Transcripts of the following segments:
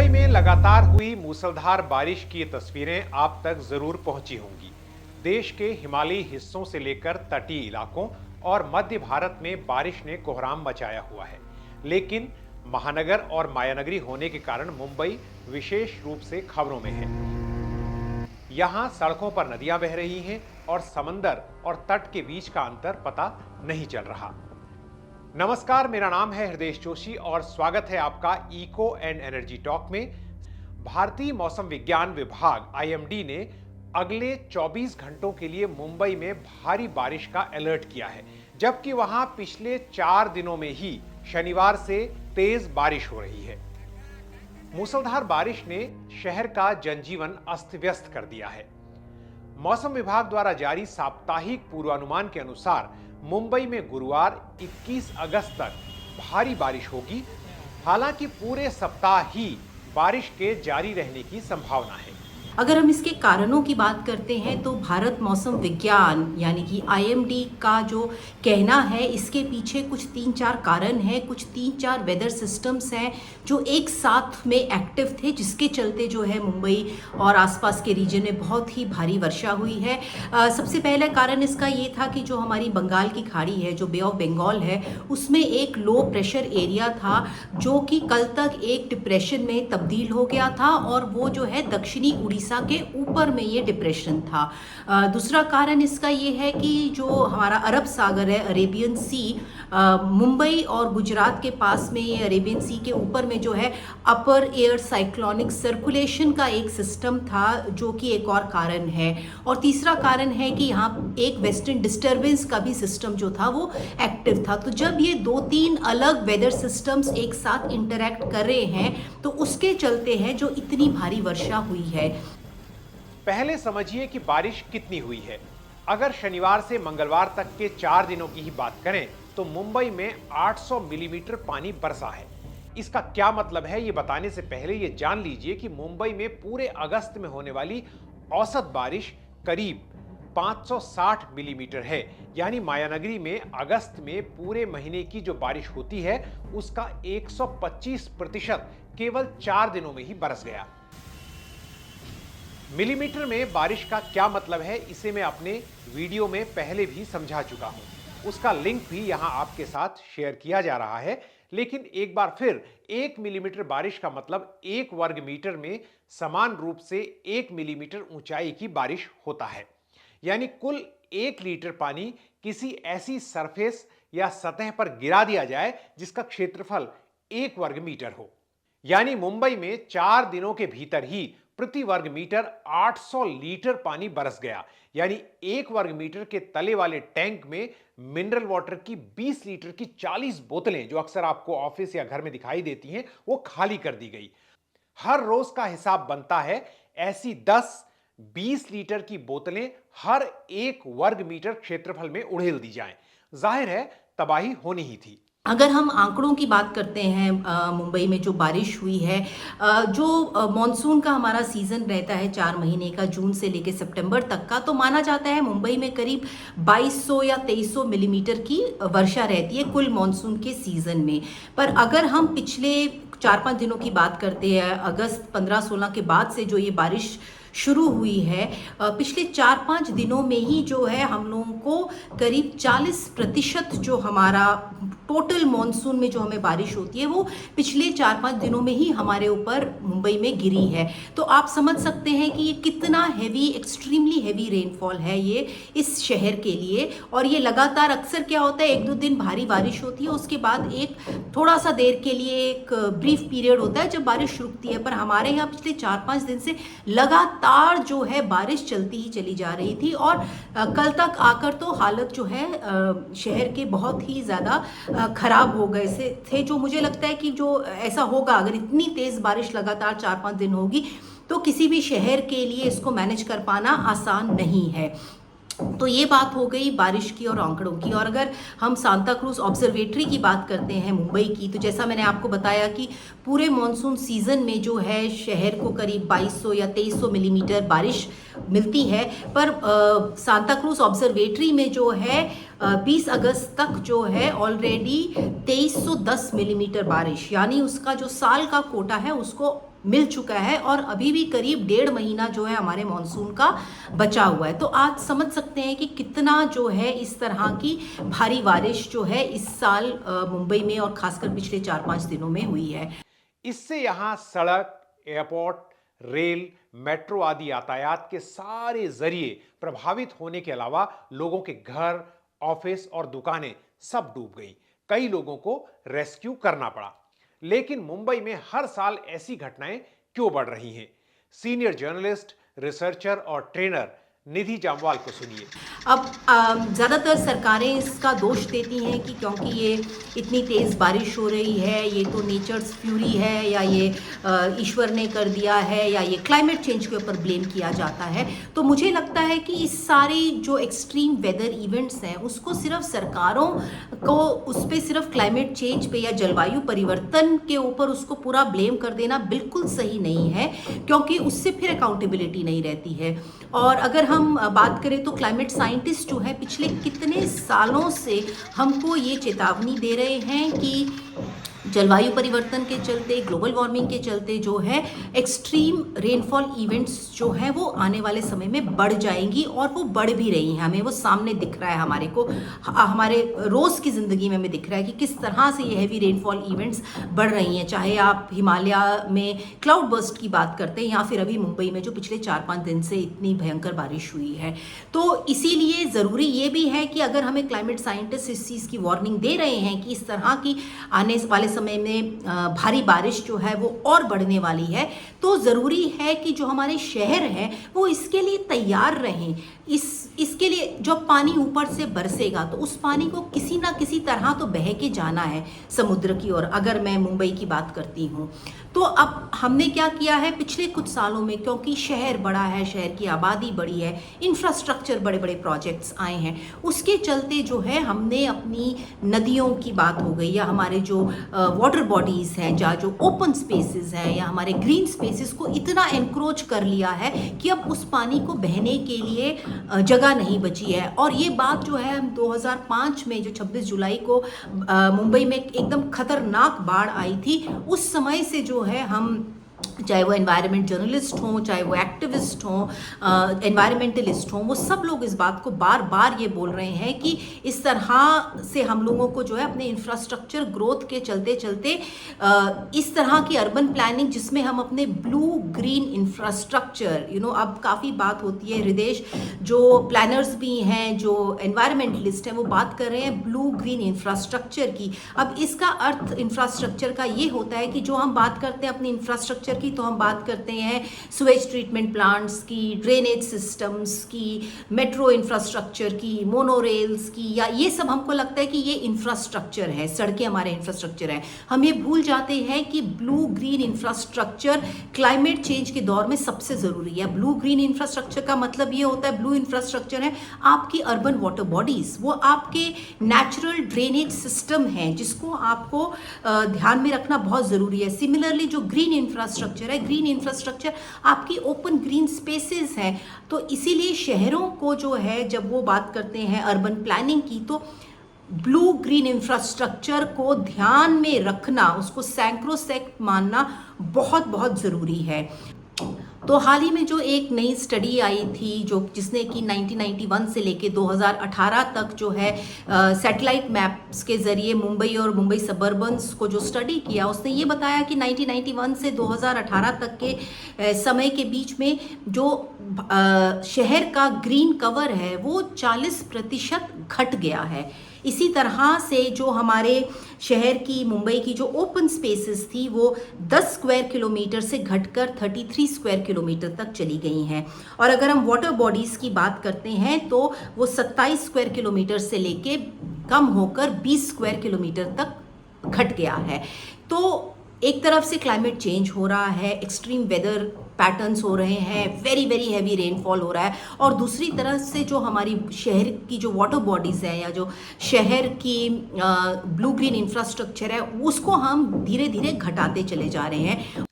मुंबई में लगातार हुई मूसलाधार बारिश की ये तस्वीरें आप तक जरूर पहुंची होंगी। देश के हिमालयी हिस्सों से लेकर तटीय इलाकों और मध्य भारत में बारिश ने कोहराम मचाया हुआ है। लेकिन महानगर और मायानगरी होने के कारण मुंबई विशेष रूप से खबरों में है। यहां सड़कों पर नदियां बह रही हैं और समंदर और तट के बीच का अंतर पता नहीं चल रहा। नमस्कार, मेरा नाम है हृदय जोशी और स्वागत है आपका इको एंड एनर्जी टॉक में। भारतीय मौसम विज्ञान विभाग आईएमडी ने अगले 24 घंटों के लिए मुंबई में भारी बारिश का अलर्ट किया है, जबकि वहां पिछले 4 दिनों में ही शनिवार से तेज बारिश हो रही है। मूसलाधार बारिश ने शहर का जनजीवन अस्त व्यस्त कर दिया है। मौसम विभाग द्वारा जारी साप्ताहिक पूर्वानुमान के अनुसार मुंबई में गुरुवार 21 अगस्त तक भारी बारिश होगी। हालांकि पूरे सप्ताह ही बारिश के जारी रहने की संभावना है। अगर हम इसके कारणों की बात करते हैं तो भारत मौसम विज्ञान यानी कि आईएमडी का जो कहना है, इसके पीछे कुछ 3-4 कारण हैं, कुछ 3-4 वेदर सिस्टम्स हैं जो एक साथ में एक्टिव थे, जिसके चलते जो है मुंबई और आसपास के रीजन में बहुत ही भारी वर्षा हुई है। सबसे पहला कारण इसका ये था कि जो हमारी बंगाल की खाड़ी है, जो बे ऑफ बंगाल है, उसमें एक लो प्रेशर एरिया था जो कि कल तक एक डिप्रेशन में तब्दील हो गया था और वो जो है दक्षिणी उड़ीसा के ऊपर में ये डिप्रेशन था। दूसरा कारण इसका ये है कि जो हमारा अरब सागर है, अरेबियन सी, मुंबई और गुजरात के पास में ये अरेबियन सी के ऊपर में जो है अपर एयर साइक्लोनिक सर्कुलेशन का एक सिस्टम था, जो कि एक और कारण है। और तीसरा कारण है कि यहाँ एक वेस्टर्न डिस्टर्बेंस का भी सिस्टम जो था वो एक्टिव था। तो जब ये 2-3 अलग वेदर सिस्टम्स एक साथ इंटरैक्ट कर रहे हैं तो उसके चलते हैं जो इतनी भारी वर्षा हुई है। पहले समझिए कि बारिश कितनी हुई है। अगर शनिवार से मंगलवार तक के 4 दिनों की ही बात करें तो मुंबई में 800 मिलीमीटर पानी बरसा है। इसका क्या मतलब है, ये बताने से पहले ये जान लीजिए कि मुंबई में पूरे अगस्त में होने वाली औसत बारिश करीब 560 मिलीमीटर है। यानी मायानगरी में अगस्त में पूरे महीने की जो बारिश होती है उसका 125% केवल 4 दिनों में ही बरस गया। मिलीमीटर में बारिश का क्या मतलब है, इसे मैं अपने वीडियो में पहले भी समझा चुका हूं। उसका लिंक भी यहां आपके साथ शेयर किया जा रहा है। लेकिन एक बार फिर 1 मिलीमीटर बारिश का मतलब 1 वर्ग मीटर में समान रूप से 1 मिलीमीटर ऊंचाई की बारिश होता है। यानी कुल 1 लीटर पानी किसी ऐसी सरफेस या सतह पर गिरा दिया जाए जिसका क्षेत्रफल 1 वर्ग मीटर हो। यानी मुंबई में 4 दिनों के भीतर ही प्रति वर्ग मीटर 800 लीटर पानी बरस गया। यानी 1 वर्ग मीटर के तले वाले टैंक में मिनरल वाटर की 20 लीटर की 40 बोतलें, जो अक्सर आपको ऑफिस या घर में दिखाई देती हैं, वो खाली कर दी गई। हर रोज का हिसाब बनता है ऐसी 10-20 लीटर की बोतलें हर 1 वर्ग मीटर क्षेत्रफल में उड़ेल दी जाएं। जाहिर है तबाही होनी ही थी। अगर हम आंकड़ों की बात करते हैं, मुंबई में जो बारिश हुई है, जो मॉनसून का हमारा सीज़न रहता है 4 महीने का, जून से लेकर सितंबर तक का, तो माना जाता है मुंबई में करीब 2200 या 2300 मिलीमीटर की वर्षा रहती है कुल मॉनसून के सीज़न में। पर अगर हम पिछले 4-5 दिनों की बात करते हैं, अगस्त 15-16 के बाद से जो ये बारिश शुरू हुई है, पिछले 4-5 दिनों में ही जो है हम लोगों को करीब 40% जो हमारा टोटल मॉनसून में जो हमें बारिश होती है वो पिछले 4-5 दिनों में ही हमारे ऊपर मुंबई में गिरी है। तो आप समझ सकते हैं कि ये कितना हैवी, एक्सट्रीमली हैवी रेनफॉल है ये इस शहर के लिए। और ये लगातार, अक्सर क्या होता है, 1-2 दिन भारी बारिश होती है, उसके बाद एक थोड़ा सा देर के लिए एक ब्रीफ पीरियड होता है जब बारिश रुकती है। पर हमारे यहाँ पिछले 4-5 दिन से लगातार जो है बारिश चलती ही चली जा रही थी और कल तक आकर तो हालत जो है शहर के बहुत ही ज़्यादा खराब हो गए से थे। जो मुझे लगता है कि जो ऐसा होगा, अगर इतनी तेज़ बारिश लगातार 4-5 दिन होगी तो किसी भी शहर के लिए इसको मैनेज कर पाना आसान नहीं है। तो ये बात हो गई बारिश की और आंकड़ों की। और अगर हम सांता क्रूज ऑब्जर्वेटरी की बात करते हैं मुंबई की, तो जैसा मैंने आपको बताया कि पूरे मॉनसून सीजन में जो है शहर को करीब 2200 या 2300 मिलीमीटर बारिश मिलती है। पर सांता क्रूज ऑब्जर्वेटरी में जो है 20 अगस्त तक जो है ऑलरेडी 2310 मिलीमीटर बारिश, यानी उसका जो साल का कोटा है उसको मिल चुका है और अभी भी करीब 1.5 महीना जो है हमारे मॉनसून का बचा हुआ है। तो आज समझ सकते हैं कि कितना जो है इस तरह की भारी बारिश जो है इस साल मुंबई में और खासकर पिछले 4-5 दिनों में हुई है। इससे यहां सड़क, एयरपोर्ट, रेल, मेट्रो आदि यातायात के सारे जरिए प्रभावित होने के अलावा लोगों के घर, ऑफिस और दुकानें सब डूब गई। कई लोगों को रेस्क्यू करना पड़ा। लेकिन मुंबई में हर साल ऐसी घटनाएं क्यों बढ़ रही हैं? सीनियर जर्नलिस्ट, रिसर्चर और ट्रेनर निधि जामवाल को सुनिए। अब ज़्यादातर सरकारें इसका दोष देती हैं कि क्योंकि ये इतनी तेज़ बारिश हो रही है, ये तो नेचर्स फ्यूरी है, या ये ईश्वर ने कर दिया है, या ये क्लाइमेट चेंज के ऊपर ब्लेम किया जाता है। तो मुझे लगता है कि इस सारी जो एक्सट्रीम वेदर इवेंट्स हैं उसको सिर्फ सरकारों को उस पे सिर्फ क्लाइमेट चेंज पे या जलवायु परिवर्तन के ऊपर उसको पूरा ब्लेम कर देना बिल्कुल सही नहीं है, क्योंकि उससे फिर अकाउंटेबिलिटी नहीं रहती है। और अगर हम बात करें तो क्लाइमेट साइंटिस्ट जो है पिछले कितने सालों से हमको ये चेतावनी दे रहे हैं कि जलवायु परिवर्तन के चलते, ग्लोबल वार्मिंग के चलते जो है एक्सट्रीम रेनफॉल इवेंट्स जो है वो आने वाले समय में बढ़ जाएंगी और वो बढ़ भी रही हैं। हमें वो सामने दिख रहा है, हमारे को हमारे रोज़ की ज़िंदगी में हमें दिख रहा है कि किस तरह से ये हैवी रेनफॉल इवेंट्स बढ़ रही हैं। चाहे आप हिमालय में क्लाउड बर्स्ट की बात करते हैं या फिर अभी मुंबई में जो पिछले 4-5 दिन से इतनी भयंकर बारिश हुई है। तो इसीलिए ज़रूरी ये भी है कि अगर हमें क्लाइमेट साइंटिस्ट इस चीज़ की वार्निंग दे रहे हैं कि इस तरह की आने वाले समय में भारी बारिश जो है वो और बढ़ने वाली है, तो ज़रूरी है कि जो हमारे शहर हैं वो इसके लिए तैयार रहें। इसके लिए जो पानी ऊपर से बरसेगा तो उस पानी को किसी ना किसी तरह तो बह के जाना है समुद्र की ओर। अगर मैं मुंबई की बात करती हूँ तो अब हमने क्या किया है पिछले कुछ सालों में, क्योंकि शहर बड़ा है, शहर की आबादी बड़ी है, इंफ्रास्ट्रक्चर बड़े बड़े प्रोजेक्ट्स आए हैं, उसके चलते जो है हमने अपनी नदियों की बात हो गई या हमारे जो वाटर बॉडीज़ हैं या जो ओपन स्पेसेस हैं या हमारे ग्रीन स्पेसेस को इतना एनक्रोच कर लिया है कि अब उस पानी को बहने के लिए जगह नहीं बची है। और ये बात जो है हम 2005 में जो 26 जुलाई को मुंबई में एकदम खतरनाक बाढ़ आई थी, उस समय से जो है हम, चाहे वो एनवायरनमेंट जर्नलिस्ट हों, चाहे वो एक्टिविस्ट हों, एनवायरमेंटलिस्ट हों, वो सब लोग इस बात को बार बार ये बोल रहे हैं कि इस तरह से हम लोगों को जो है अपने इंफ्रास्ट्रक्चर ग्रोथ के चलते चलते इस तरह की अर्बन प्लानिंग जिसमें हम अपने ब्लू ग्रीन इंफ्रास्ट्रक्चर, अब काफ़ी बात होती है, हृदेश जो प्लानर्स भी हैं, जो एनवायरमेंटलिस्ट हैं, वो बात कर रहे हैं ब्लू ग्रीन इंफ्रास्ट्रक्चर की। अब इसका अर्थ इंफ्रास्ट्रक्चर का ये होता है कि जो हम बात करते हैं अपनी इंफ्रास्ट्रक्चर की, तो हम बात करते हैं सुएज ट्रीटमेंट प्लांट्स की, ड्रेनेज सिस्टम्स की, मेट्रो इंफ्रास्ट्रक्चर की, मोनोरेल्स की, या ये सब हमको लगता है कि ये इंफ्रास्ट्रक्चर है, सड़कें हमारे इंफ्रास्ट्रक्चर है। हम ये भूल जाते हैं कि blue green infrastructure climate change के दौर में सबसे ज़रूरी है। ब्लू ग्रीन इंफ्रास्ट्रक्चर का मतलब ये होता है, ब्लू इंफ्रास्ट्रक्चर है आपकी अर्बन वाटर बॉडीज़, वो आपके नेचुरल ड्रेनेज सिस्टम हैं जिसको आपको ध्यान में रखना बहुत ज़रूरी है। सिमिलरली जो ग्रीन इंफ्रास्ट्रक्चर है, ग्रीन इंफ्रास्ट्रक्चर आपकी ओपन ग्रीन स्पेसेस हैं। तो इसीलिए शहरों को जो है जब वो बात करते हैं अर्बन प्लानिंग की, तो ब्लू ग्रीन इंफ्रास्ट्रक्चर को ध्यान में रखना, उसको सैंक्रोसैंक्ट मानना बहुत बहुत ज़रूरी है। तो हाल ही में जो एक नई स्टडी आई थी जिसने कि 1991 से लेके 2018 तक जो है सैटेलाइट मैप्स के ज़रिए मुंबई और मुंबई सबर्बन्स को जो स्टडी किया, उसने ये बताया कि 1991 से 2018 तक के समय के बीच में जो शहर का ग्रीन कवर है वो 40% घट गया है। इसी तरह से जो हमारे शहर की, मुंबई की जो ओपन स्पेसेस थी वो 10 स्क्वायर किलोमीटर से घटकर 33 स्क्वायर किलोमीटर तक चली गई हैं। और अगर हम वाटर बॉडीज़ की बात करते हैं तो वो 27 स्क्वायर किलोमीटर से लेके कम होकर 20 स्क्वायर किलोमीटर तक घट गया है। तो एक तरफ से क्लाइमेट चेंज हो रहा है, एक्सट्रीम वेदर पैटर्न्स हो रहे हैं, वेरी वेरी हैवी रेनफॉल हो रहा है, और दूसरी तरफ से जो हमारी शहर की जो वाटर बॉडीज़ है या जो शहर की ब्लू ग्रीन इंफ्रास्ट्रक्चर है उसको हम धीरे धीरे घटाते चले जा रहे हैं।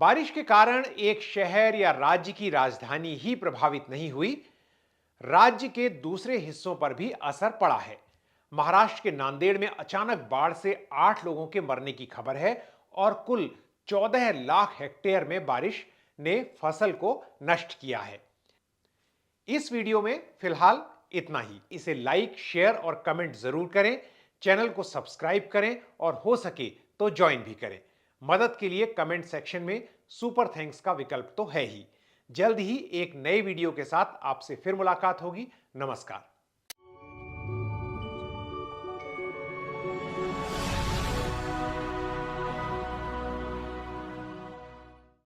बारिश के कारण एक शहर या राज्य की राजधानी ही प्रभावित नहीं हुई, राज्य के दूसरे हिस्सों पर भी असर पड़ा है। महाराष्ट्र के नांदेड़ में अचानक बाढ़ से 8 लोगों के मरने की खबर है और कुल 14 लाख हेक्टेयर में बारिश ने फसल को नष्ट किया है। इस वीडियो में फिलहाल इतना ही। इसे लाइक, शेयर और कमेंट जरूर करें, चैनल को सब्सक्राइब करें और हो सके तो ज्वाइन भी करें। मदद के लिए कमेंट सेक्शन में सुपर थैंक्स का विकल्प तो है ही। जल्द ही एक नए वीडियो के साथ आपसे फिर मुलाकात होगी। नमस्कार।